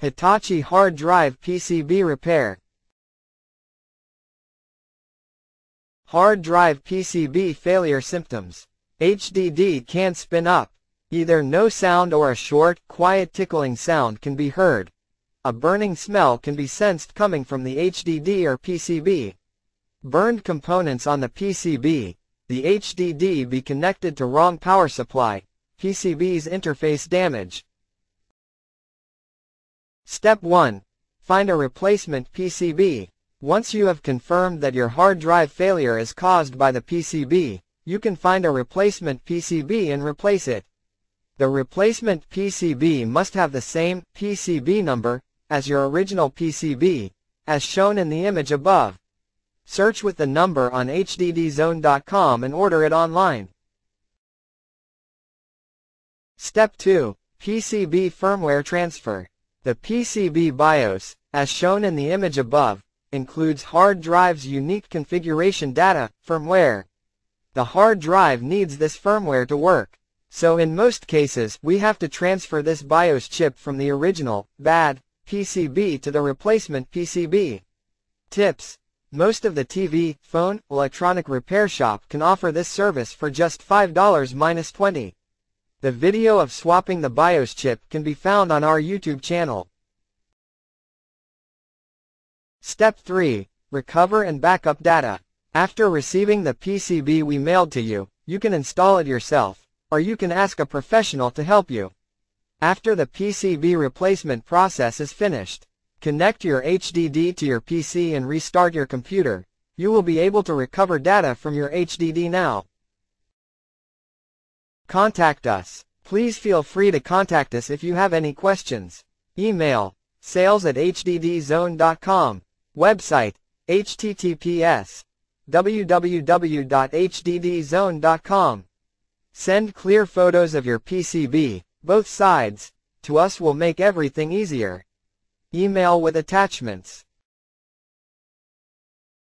Hitachi hard drive PCB repair. Hard drive PCB failure symptoms. HDD can't spin up. Either no sound or a short, quiet tickling sound can be heard. A burning smell can be sensed coming from the HDD or PCB. Burned components on the PCB. The HDD be connected to wrong power supply. PCB's interface damage. Step 1. Find a replacement PCB. Once you have confirmed that your hard drive failure is caused by the PCB, you can find a replacement PCB and replace it. The replacement PCB must have the same PCB number as your original PCB, as shown in the image above. Search with the number on HDDZone.com and order it online. Step 2. PCB firmware transfer. The PCB BIOS, as shown in the image above, includes hard drive's unique configuration data, firmware. The hard drive needs this firmware to work. So in most cases, we have to transfer this BIOS chip from the original, bad, PCB to the replacement PCB. Tips. Most of the TV, phone, electronic repair shop can offer this service for just $5 minus 20. The video of swapping the BIOS chip can be found on our YouTube channel. Step 3. Recover and backup data. After receiving the PCB we mailed to you, you can install it yourself, or you can ask a professional to help you. After the PCB replacement process is finished, connect your HDD to your PC and restart your computer. You will be able to recover data from your HDD now. Contact us. Please feel free to contact us if you have any questions. Email, sales@hddzone.com. Website, https://www.hddzone.com. Send clear photos of your PCB, both sides. To us will make everything easier. Email with attachments.